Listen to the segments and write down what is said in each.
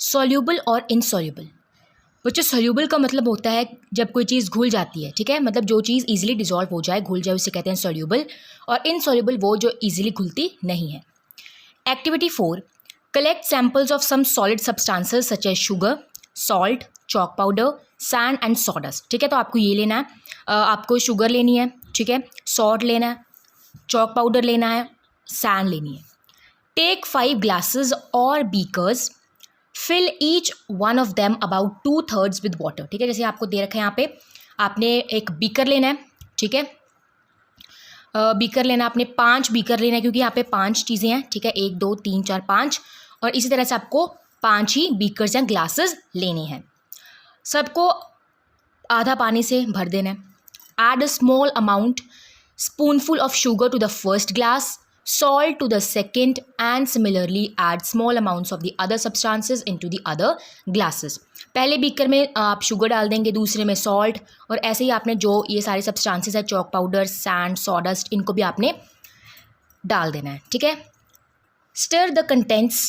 Soluble और insoluble. बच्चों soluble का मतलब होता है जब कोई चीज़ घुल जाती है, ठीक है, मतलब जो चीज़ इजीली डिजॉल्व हो जाए, घुल जाए, उसे कहते हैं सॉल्यूबल। और इनसॉल्यूबल वो जो इजीली घुलती नहीं है। Activity 4, collect samples of some solid substances such as sugar, salt, chalk powder, sand and sawdust. ठीक है, तो आपको ये लेना है, आपको शुगर लेनी है, ठीक है, सॉल्ट लेना है, चॉक पाउडर लेना है, सैंड लेनी है। टेक 5 ग्लासेस और beakers, fill each one of them about 2/3 with water. ठीक है, जैसे आपको दे रखा है यहाँ पे, आपने एक बीकर लेना है, ठीक है, बीकर लेना, आपने 5 बीकर लेना है क्योंकि यहाँ पे 5 चीज़ें हैं, ठीक है, 1 2 3 4 5, और इसी तरह से आपको 5 ही बीकर्स या ग्लासेस लेने हैं। सबको आधा पानी से भर देना है। Add a small amount spoonful of sugar to the first glass, salt to the second, and similarly add small amounts of the other substances into the other glasses। पहले बीकर में आप शुगर डाल देंगे, दूसरे में सॉल्ट, और ऐसे ही आपने जो ये सारे सब्सटेंसेस है, चॉक पाउडर, सैंड, सॉडस्ट, इनको भी आपने डाल देना है। ठीक है, stir the contents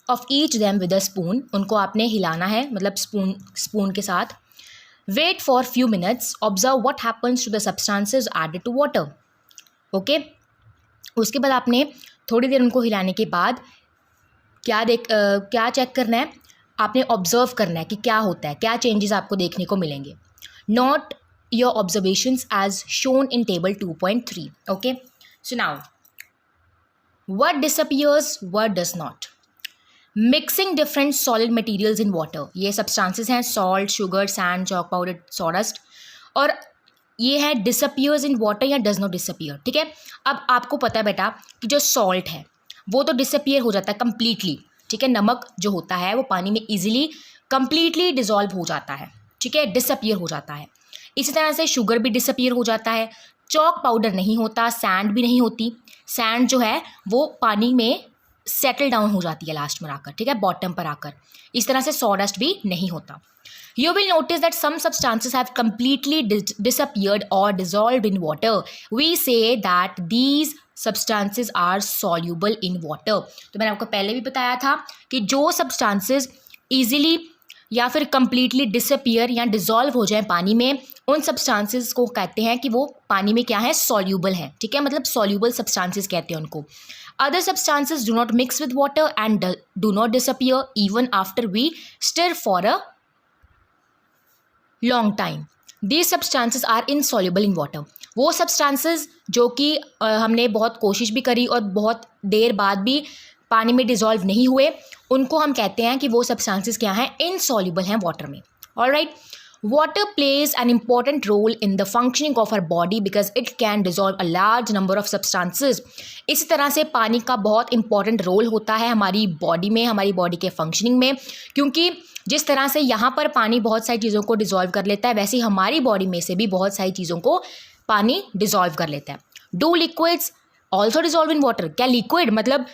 of each them with a spoon, उनको आपने हिलाना है, मतलब स्पून के साथ। Wait for few minutes, observe what happens to the substances added to water. Okay, उसके बाद आपने थोड़ी देर उनको हिलाने के बाद क्या चेक करना है, आपने ऑब्जर्व करना है कि क्या होता है, क्या चेंजेस आपको देखने को मिलेंगे। Note your observations as shown in table 2.3। Okay, so now what disappears, what does not. Mixing different solid materials in water, ये सब्सटेंसेस हैं, salt, sugar, sand, chalk powder, sawdust, और ये है डिसअपियर्स इन वाटर या does not disappear. ठीक है, अब आपको पता है बेटा कि जो सॉल्ट है वो तो डिसअपियर हो जाता है कम्प्लीटली। ठीक है, नमक जो होता है वो पानी में इजीली कम्प्लीटली डिजॉल्व हो जाता है, ठीक है, डिसअपियर हो जाता है। इसी तरह से शुगर भी डिसअपियर हो जाता है, चॉक पाउडर नहीं होता, सैंड भी नहीं होती। सैंड जो है वो पानी में सेटल डाउन हो जाती है लास्ट में आकर, ठीक है, बॉटम पर आकर। इस तरह से सॉडस्ट भी नहीं होता। You will notice that some substances have completely disappeared or dissolved in water. We say that these substances are soluble in water. तो मैंने आपको पहले भी बताया था कि जो substances easily या फिर completely disappear या dissolve हो जाए पानी में, उन substances को कहते हैं कि वो पानी में क्या है, soluble है। ठीक है, मतलब soluble substances कहते हैं उनको। Other substances do not mix with water and do not disappear even after we stir for a long time. These substances are insoluble in water. वो सब्सटेंसेस जो कि हमने बहुत कोशिश भी करी और बहुत देर बाद भी पानी में डिजॉल्व नहीं हुए, उनको हम कहते हैं कि वो सब्सटेंसेस क्या हैं, इनसॉल्युबल हैं वाटर में। Alright, water plays an important role in the functioning of our body because it can dissolve a large number of substances. इसी तरह से पानी का बहुत इंपॉर्टेंट रोल होता है हमारी बॉडी में, हमारी बॉडी के फंक्शनिंग में, क्योंकि जिस तरह से यहाँ पर पानी बहुत सारी चीज़ों को डिजॉल्व कर लेता है, वैसे ही हमारी बॉडी में से भी बहुत सारी चीज़ों को पानी डिजॉल्व कर लेता है। Do liquids also dissolve in water? क्या लिक्विड, मतलब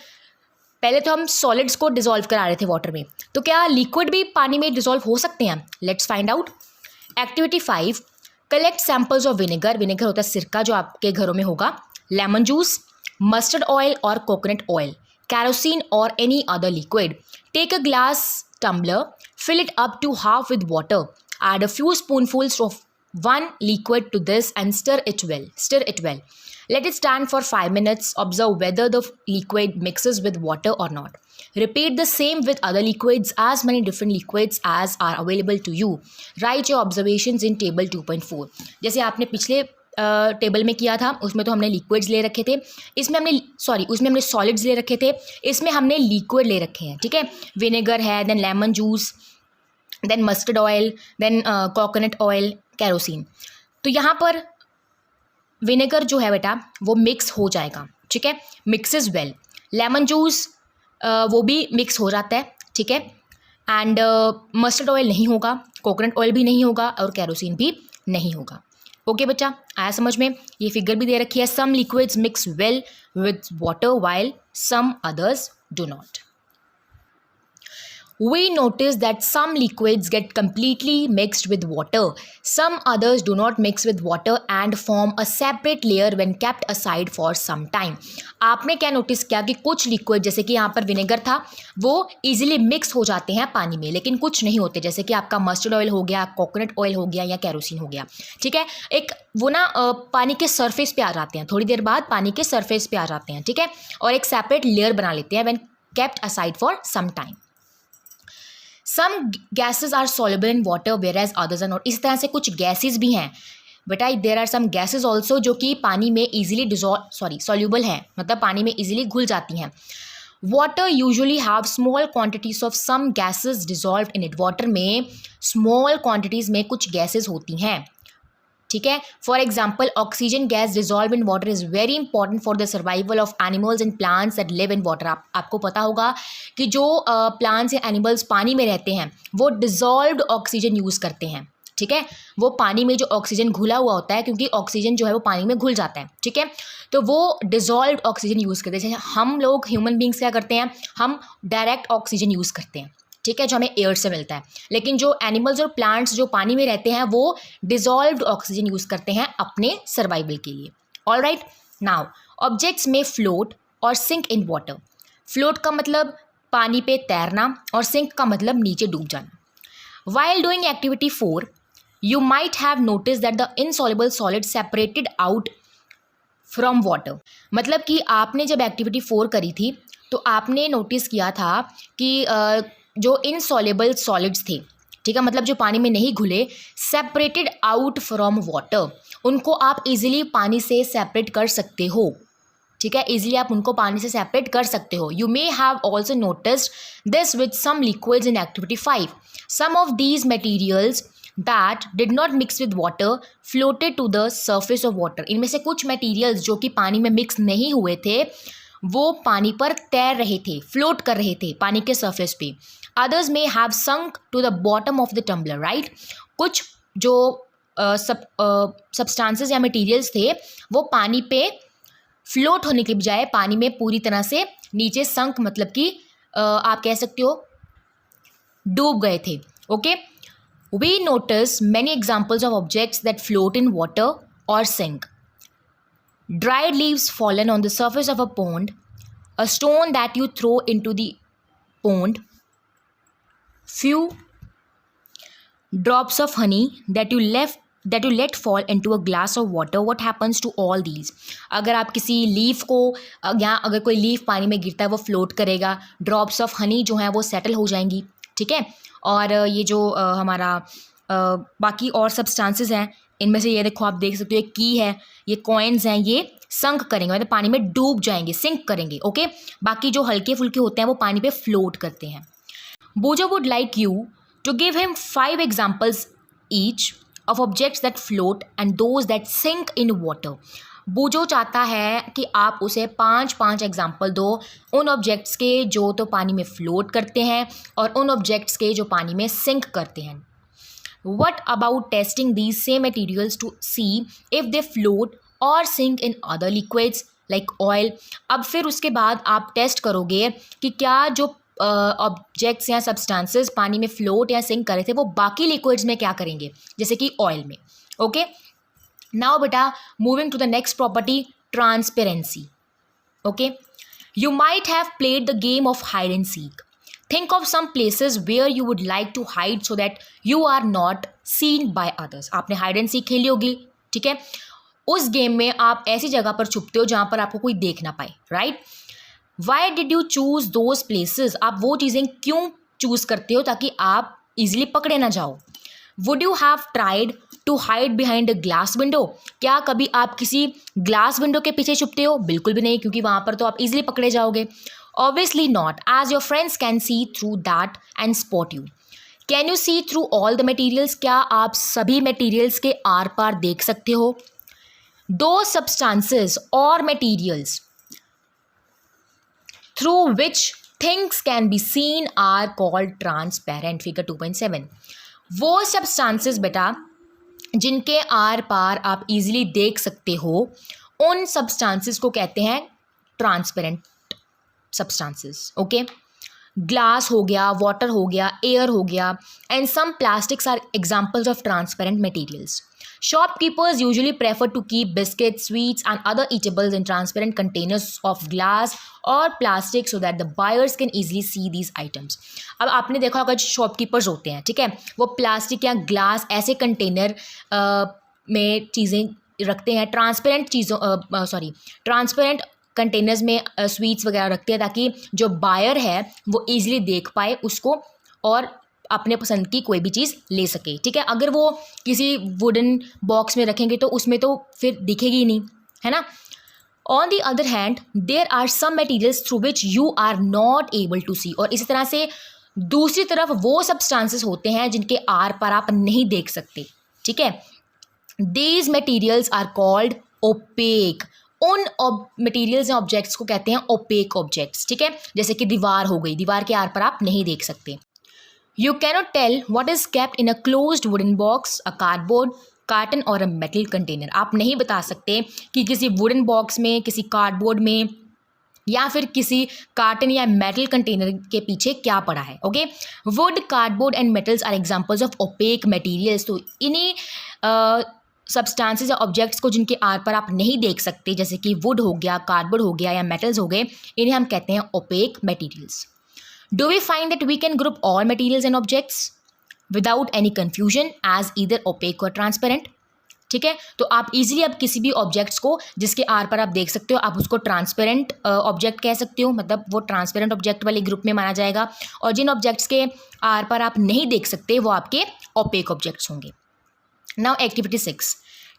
पहले तो हम सॉलिड्स को डिजॉल्व करा रहे थे वाटर में, तो क्या लिक्विड भी पानी में डिजॉल्व हो सकते हैं? Let's find out. Activity 5, collect samples of vinegar. Vinegar होता है सिरका जो आपके घरों में होगा। लेमन जूस, मस्टर्ड ऑयल और कोकोनट ऑयल, कैरोसिन और any other liquid. Take a glass tumbler, fill it up to half with water, add a few spoonfuls of one liquid to this and stir it well. Let it stand for 5 minutes. Observe whether the liquid mixes with water or not. Repeat the same with other liquids, as many different liquids as are available to you. Write your observations in table 2.4. जैसे आपने पिछले table में किया था, उसमें तो हमने liquids ले रखे थे, उसमें हमने सॉलिड्स ले रखे थे, इसमें हमने लिक्विड ले रखे हैं। ठीक है, विनेगर है, then lemon juice, then mustard oil, then coconut oil, kerosene. तो यहाँ पर विनेगर जो है बेटा वो मिक्स हो जाएगा, ठीक है, मिक्सेस वेल। लेमन जूस वो भी मिक्स हो जाता है, ठीक है, एंड मस्टर्ड ऑयल नहीं होगा, कोकोनट ऑयल भी नहीं होगा और कैरोसिन भी नहीं होगा। ओके बच्चा, आया समझ में? ये फिगर भी दे रखी है। Some liquids mix well with water while some others do not. We notice that some liquids get completely mixed with water. Some others do not mix with water and form a separate layer when kept aside for some time. आपने क्या notice किया कि कुछ liquid जैसे कि यहाँ पर vinegar था वो इजीली मिक्स हो जाते हैं पानी में, लेकिन कुछ नहीं होते, जैसे कि आपका मस्टर्ड ऑयल हो गया, कोकोनट ऑयल हो गया या कैरोसिन हो गया, ठीक है। एक वो ना पानी के सरफेस पे आ जाते हैं, थोड़ी देर बाद पानी के सरफेस पे आ जाते हैं, ठीक है, और एक सेपरेट लेयर बना लेते हैं when kept aside for some time. Some gases are soluble in water whereas others are not. इस तरह से कुछ गैसेज भी हैं बेटा, there are some gases also जो कि पानी में ईजिली सॉल्युबल हैं, मतलब पानी में ईजिली घुल जाती हैं। Water usually have small quantities of some gases dissolve in it. Water में स्मॉल क्वांटिटीज में कुछ गैसेज होती हैं, ठीक है। For example oxygen gas dissolve in water is very important for the survival of animals and plants that live in water. आपको पता होगा कि जो प्लांट्स या एनिमल्स पानी में रहते हैं वो डिजॉल्व्ड ऑक्सीजन यूज़ करते हैं, ठीक है। वो पानी में जो ऑक्सीजन घुला हुआ होता है, क्योंकि ऑक्सीजन जो है वो पानी में घुल जाता है, ठीक है, तो वो डिजॉल्व्ड ऑक्सीजन यूज़ करते हैं। जैसे हम लोग ह्यूमन बींग्स क्या करते हैं, हम डायरेक्ट ऑक्सीजन यूज़ करते हैं, ठीक है, जो हमें एयर से मिलता है, लेकिन जो एनिमल्स और प्लांट्स जो पानी में रहते हैं वो डिजॉल्व्ड ऑक्सीजन यूज़ करते हैं अपने सर्वाइवल के लिए। ऑलराइट, नाउ ऑब्जेक्ट्स में फ्लोट और सिंक इन वाटर। फ्लोट का मतलब पानी पे तैरना और सिंक का मतलब नीचे डूब जाना। While doing activity 4 you might have noticed that the insoluble solid separated out from water। मतलब कि आपने जब एक्टिविटी 4 करी थी तो आपने नोटिस किया था कि जो इनसॉल्युबल सॉलिड्स थे, ठीक है, मतलब जो पानी में नहीं घुले, सेपरेटेड आउट फ्रॉम वाटर, उनको आप इजीली पानी से सेपरेट कर सकते हो, ठीक है, इजीली आप उनको पानी से सेपरेट कर सकते हो। You may have also noticed this with some liquids in activity 5। Some of these materials that did not mix with water floated to the surface of water। इनमें से कुछ मटेरियल्स जो कि पानी में मिक्स नहीं हुए थे वो पानी पर तैर रहे थे, फ्लोट कर रहे थे पानी के सरफेस पे। Others may have sunk to the bottom of the tumbler, right. कुछ जो सब्सटेंसेस या मटेरियल्स थे वो पानी पे फ्लोट होने के बजाय पानी में पूरी तरह से नीचे संक, मतलब कि आप कह सकते हो डूब गए थे, okay. We notice many examples of objects that float in water or sink. Dried leaves fallen on the surface of a pond, a stone that you throw into the pond, few drops of honey that you let fall into a glass of water. What happens to all these? अगर आप किसी leaf को या अगर कोई leaf पानी में गिरता है वो फ्लोट करेगा, ड्रॉप्स ऑफ हनी जो हैं वो सेटल हो जाएंगी, ठीक है। और ये जो हमारा बाकी और सब्सटेंसेस हैं, इनमें से ये देखो आप देख सकते हो, ये की है, ये कॉइन्स हैं, ये संक करेंगे, मतलब पानी में डूब जाएंगे, सिंक करेंगे, ओके। बाकी जो हल्के फुल्के होते हैं वो पानी पे फ्लोट करते हैं। Boojho would like you to give him 5 examples each of objects that float and those that sink in water. Boojho चाहता है कि आप उसे 5 एग्जाम्पल दो उन ऑब्जेक्ट्स के जो तो पानी में फ्लोट करते हैं और उन ऑब्जेक्ट्स के जो पानी में सिंक करते हैं। What about testing these same materials to see if they float or sink in other liquids like oil? अब फिर उसके बाद आप टेस्ट करोगे कि क्या जो ऑब्जेक्ट्स या सब्सटेंसेस पानी में फ्लोट या सिंक कर रहे थे वो बाकी लिक्विड्स में क्या करेंगे, जैसे कि ऑयल में, ओके। नाउ बेटा moving to the next property, transparency, okay. You might have played the game of hide and seek. Think of some places where you would like to hide so that you are not seen by others। आपने hide and seek खेली होगी, ठीक है। उस game में आप ऐसी जगह पर छुपते हो जहाँ पर आपको कोई देख ना पाए, right. Why did you choose those places? आप वो चीज़ें क्यों चूज़ करते हो ताकि आप इजीली पकड़े ना जाओ। Would you have tried to hide behind a glass window? क्या कभी आप किसी ग्लास विंडो के पीछे छुपते हो? बिल्कुल भी नहीं, क्योंकि वहाँ पर तो आप इजीली पकड़े जाओगे। Obviously not, as your friends can see through that and spot you. Can you see through all the materials? क्या आप सभी materials के आर पार देख सकते हो? Those substances or materials through which things can be seen are called transparent। Figure 2.7। वो substances बेटा जिनके आर पार आप easily देख सकते हो उन substances को कहते हैं transparent substances, okay। ग्लास हो गया, वाटर हो गया, एयर हो गया, and some plastics are examples of transparent materials. Shopkeepers usually prefer to keep biscuits, sweets, and other eatables in transparent containers of glass or plastic so that the buyers can easily see these items. अब आपने देखा होगा जो shopkeepers होते हैं, ठीक है, वो प्लास्टिक या ग्लास ऐसे कंटेनर में चीज़ें रखते हैं, ट्रांसपेरेंट ट्रांसपेरेंट कंटेनर्स में स्वीट्स वगैरह रखते हैं ताकि जो बायर है वो ईजिली देख पाए उसको और अपने पसंद की कोई भी चीज़ ले सके. ठीक है, अगर वो किसी वुडन बॉक्स में रखेंगे तो उसमें तो फिर दिखेगी ही नहीं, है ना. On the other hand there are some materials through which you are not able to see. और इसी तरह से दूसरी तरफ वो सब्सटेंसेस होते हैं जिनके आर पर आप नहीं देख सकते. ठीक है, these materials are called opaque. उन मटीरियल्स या ऑब्जेक्ट्स को कहते हैं ओपेक ऑब्जेक्ट्स. ठीक है, जैसे कि दीवार हो गई, दीवार के आर पर आप नहीं देख सकते. You cannot tell what is kept in a closed wooden box, a cardboard, carton or a metal container. आप नहीं बता सकते कि किसी वुडन बॉक्स में, किसी कार्डबोर्ड में या फिर किसी कार्टन या मेटल कंटेनर के पीछे क्या पड़ा है. Okay, wood, cardboard and metals are examples of opaque materials. तो इन्हीं सब्सटेंसेस या ऑब्जेक्ट्स को जिनके आर पर आप नहीं देख सकते, जैसे कि वुड हो गया, कार्डबोर्ड हो गया या मेटल्स हो गए, इन्हें हम कहते हैं opaque materials. Do we find that we can group all materials and objects without any confusion as either opaque or transparent? ठीक है, तो आप इजीली अब किसी भी ऑब्जेक्ट्स को जिसके आर पर आप देख सकते हो आप उसको ट्रांसपेरेंट ऑब्जेक्ट कह सकते हो, मतलब वो ट्रांसपेरेंट ऑब्जेक्ट वाले ग्रुप में माना जाएगा. और जिन ऑब्जेक्ट्स के आर पर आप नहीं देख सकते वो आपके ओपेक ऑब्जेक्ट्स होंगे. Now activity 6.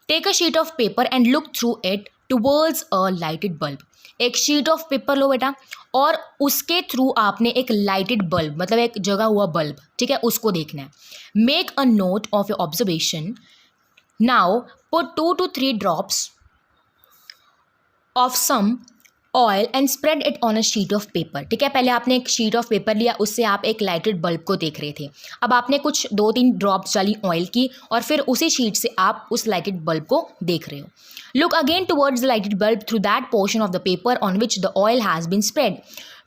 Take a sheet of paper and look through it towards a lighted bulb. एक शीट ऑफ पेपर लो बेटा और उसके थ्रू आपने एक लाइटेड बल्ब, मतलब एक जगा हुआ बल्ब, ठीक है, उसको देखना है. Make a note of your observation. Now put 2 to 3 drops of some oil and spread it on a sheet of paper. ठीक है, पहले आपने एक शीट ऑफ पेपर लिया, उससे आप एक लाइटेड बल्ब को देख रहे थे. अब आपने कुछ 2-3 ड्रॉप्स डाली ऑयल की और फिर उसी शीट से आप उस लाइटेड बल्ब को देख रहे हो. Look again towards the lighted bulb through that portion of the paper on which the oil has been spread.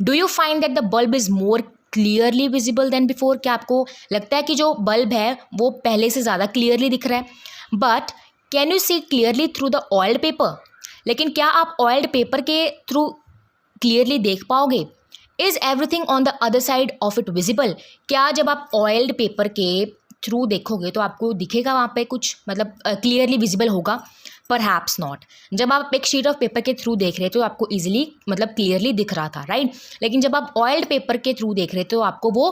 Do you find that the bulb is more clearly visible than before? क्या आपको लगता है कि जो bulb है वो पहले से ज़्यादा क्लियरली दिख रहा है? But can you see clearly through the oiled paper? लेकिन क्या आप ऑयल्ड पेपर के थ्रू क्लियरली देख पाओगे? Is everything on the other side of it visible? क्या जब आप ऑयल्ड पेपर के थ्रू देखोगे तो आपको दिखेगा वहाँ पे कुछ, मतलब क्लियरली विजिबल होगा? Perhaps not. जब आप एक शीट ऑफ पेपर के थ्रू देख रहे थे तो आपको ईजिली, मतलब क्लियरली दिख रहा था, राइट. लेकिन जब आप ऑयल्ड पेपर के थ्रू देख रहे थे तो आपको वो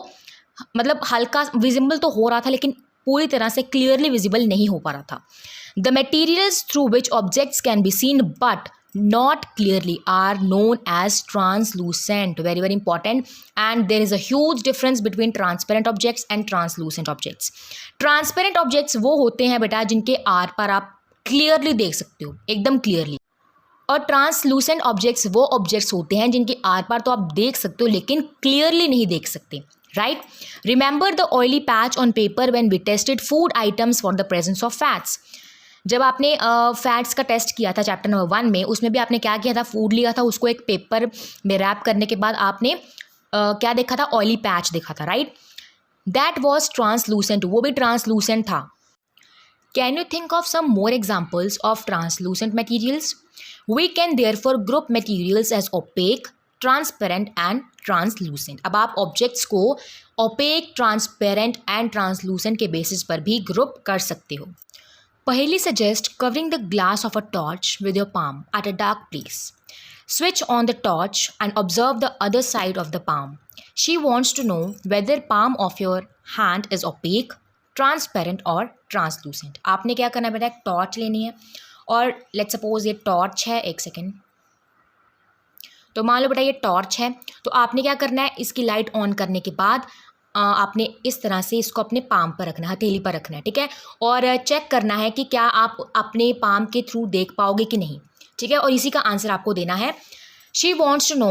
मतलब हल्का विजिबल तो हो रहा था लेकिन पूरी तरह से क्लियरली विजिबल नहीं हो पा रहा था. The materials through which objects can be seen but not clearly are known as translucent. Very very important. And there is a huge difference between transparent objects and translucent objects. Transparent objects वो होते हैं बेटा जिनके are पर आप clearly देख सकते हो, एकदम क्लियरली. और ट्रांसलूसेंट ऑब्जेक्ट्स वो ऑब्जेक्ट्स होते हैं जिनके आर पार तो आप देख सकते हो लेकिन क्लियरली नहीं देख सकते, right. Remember the oily patch on paper when we tested food items for the presence of fats. जब आपने फैट्स का टेस्ट किया था चैप्टर नंबर 1 में, उसमें भी आपने क्या किया था, फूड लिया था, उसको एक पेपर में रैप करने के बाद आपने क्या देखा था, ऑयली पैच देखा था, राइट. दैट वॉज ट्रांसलूसेंट, वो भी ट्रांसलूसेंट था. Can you think of some more examples of translucent materials? We can therefore group materials as opaque, transparent and translucent. अब आप ऑब्जेक्ट्स को ओपेक, ट्रांसपेरेंट एंड ट्रांसलूसेंट के basis पर भी group कर सकते हो. Paheli suggests covering the glass of a torch with your palm at a dark place. Switch on the torch and observe the other side of the palm. She wants to know whether palm of your hand is opaque, transparent or translucent. आपने क्या करना है बेटा, एक torch लेनी है और let's suppose ये टॉर्च है, एक सेकेंड. तो मान लो बेटा ये टॉर्च है, तो आपने क्या करना है, इसकी लाइट ऑन करने के बाद आपने इस तरह से इसको अपने पाम पर रखना है, हथेली पर रखना है, ठीक है. और चेक करना है कि क्या आप अपने पाम के थ्रू देख पाओगे कि नहीं, ठीक है. और इसी का आंसर आपको देना है. She wants to know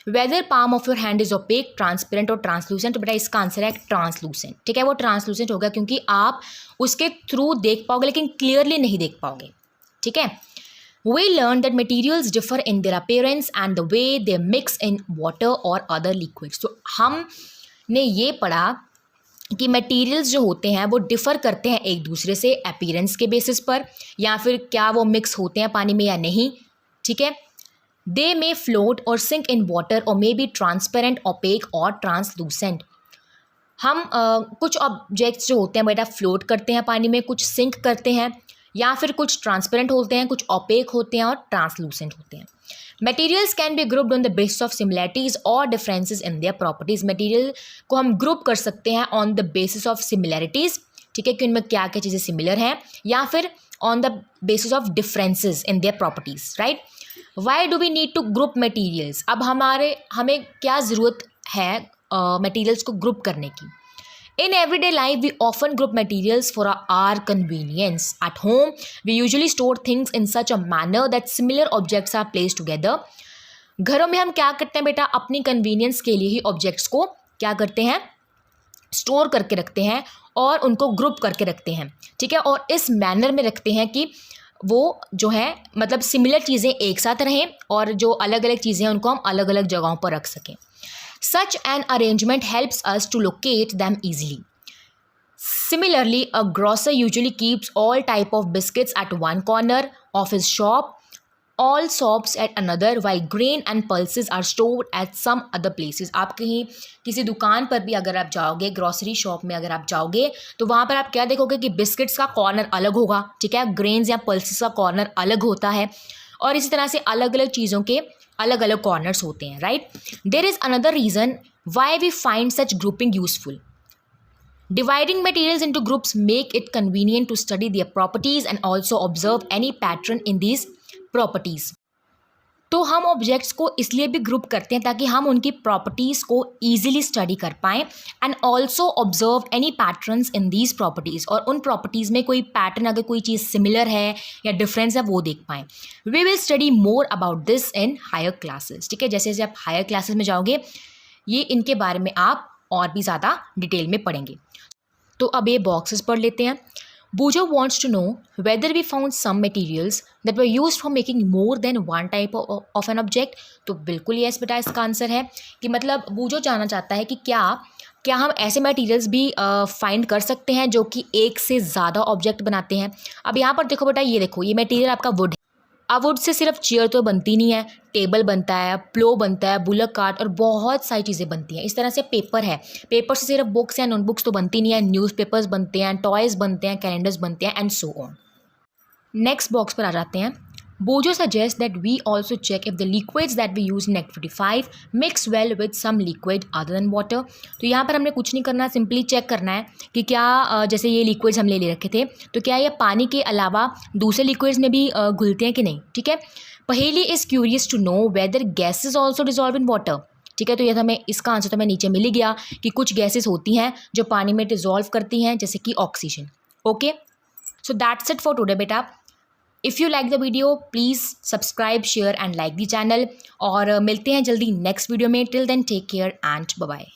whether palm of your hand is opaque, transparent और ट्रांसलूसेंट. बेटा इसका आंसर है ट्रांसलूसेंट, ठीक है. वो ट्रांसलूसेंट होगा क्योंकि आप उसके थ्रू देख पाओगे लेकिन क्लियरली नहीं देख पाओगे, ठीक है. We learned that materials differ in their appearance and the way they mix in water or other liquids. तो हमने ये पढ़ा कि मटेरियल्स जो होते हैं वो डिफ़र करते हैं एक दूसरे से अपीयरेंस के बेसिस पर, या फिर क्या वो मिक्स होते हैं पानी में या नहीं, ठीक है. दे मे फ्लोट और सिंक इन वाटर और मे बी ट्रांसपेरेंट, ओपेक और ट्रांसलूसेंट. हम कुछ ऑब्जेक्ट्स जो होते हैं बेटा फ्लोट करते हैं पानी में, कुछ सिंक करते हैं, या फिर कुछ ट्रांसपेरेंट होते हैं, कुछ ओपेक होते हैं और ट्रांसलूसेंट होते हैं. Materials can be grouped on the basis of similarities और differences in their properties. Material को हम ग्रुप कर सकते हैं on the basis of similarities, ठीक है, कि उनमें क्या क्या चीज़ें सिमिलर हैं, या फिर on the basis of differences in their properties, right. Why do we need to group materials. अब हमें क्या ज़रूरत है मटीरियल्स को ग्रुप करने की. In everyday life, we often group materials for our convenience. At home, we usually store things in such a manner that similar objects are placed together. घरों में हम क्या करते हैं बेटा, अपनी कन्वीनियंस के लिए ही ऑब्जेक्ट्स को क्या करते हैं, स्टोर करके रखते हैं और उनको ग्रुप करके रखते हैं, ठीक है, और इस मैनर में रखते हैं कि वो जो है मतलब सिमिलर चीज़ें एक साथ रहें और जो अलग अलग चीज़ें हैं उनको हम अलग अलग जगहों पर रख सकें. Such an arrangement helps us to locate them easily. Similarly, a grocer usually keeps all type of biscuits at one corner of his shop, all soaps at another, while grain and pulses are stored at some other places. आप कहीं किसी दुकान पर भी अगर आप जाओगे, grocery shop में अगर आप जाओगे, तो वहाँ पर आप क्या देखोगे कि बिस्किट्स का कॉर्नर अलग होगा, ठीक है, ग्रेन्स या पल्सेस का कॉर्नर अलग होता है, और इसी तरह से अलग अलग चीज़ों के अलग अलग कॉर्नर्स होते हैं, right. There is another reason why we find such grouping useful. Dividing materials into groups make it convenient to study their properties and also observe any pattern in these properties. तो हम objects को इसलिए भी group करते हैं ताकि हम उनकी प्रॉपर्टीज़ को ईजिली स्टडी कर पाएँ and also observe any patterns in these properties, और उन प्रॉपर्टीज़ में कोई पैटर्न, अगर कोई चीज़ सिमिलर है या डिफरेंस है, वो देख पाएँ. We will study more about this in higher classes, ठीक है. जैसे जैसे आप हायर क्लासेस में जाओगे ये इनके बारे में आप और भी ज़्यादा डिटेल में पढ़ेंगे. तो अब ये बॉक्सेस पढ़ लेते हैं. Bujo wants to know whether we found some materials that were used for making more than one type of an object. तो बिल्कुल यस बेटा इसका आंसर है कि मतलब बूजो जानना चाहता है कि क्या हम ऐसे मटेरियल्स भी फाइंड कर सकते हैं जो कि एक से ज़्यादा ऑब्जेक्ट बनाते हैं. अब यहाँ पर देखो बेटा, ये देखो, ये मटेरियल आपका वुड है. अब वुड से सिर्फ चेयर तो बनती नहीं है, टेबल बनता है, प्लो बनता है, बुलक कार्ट और बहुत सारी चीज़ें बनती हैं. इस तरह से पेपर है, पेपर से सिर्फ बुक्स या नोटबुक्स तो बनती नहीं है, न्यूज़पेपर्स बनते हैं, टॉयज़ बनते हैं, कैलेंडर्स बनते हैं and so on. Next box पर आ जाते हैं. Bojo suggests that we also check if the liquids that we use in Activity 5 mix well with some liquid other than water. तो यहाँ पर हमने कुछ नहीं करना, सिंपली चेक करना है कि क्या जैसे ये लिक्विड्स हम ले रखे थे, तो क्या ये पानी के अलावा दूसरे लिक्विड्स में भी घुलते हैं कि नहीं, ठीक है. Paheli is curious to know whether gases also dissolve in water, ठीक है. तो ये हमें इसका आंसर तो हमें नीचे मिल ही गया कि कुछ गैसेज होती हैं जो पानी में डिजॉल्व करती हैं, जैसे कि oxygen. Okay, so that's it for today बेटा. If you like the video, please subscribe, share and like the channel. और मिलते हैं जल्दी नेक्स्ट वीडियो में. Till then, take care and bye bye.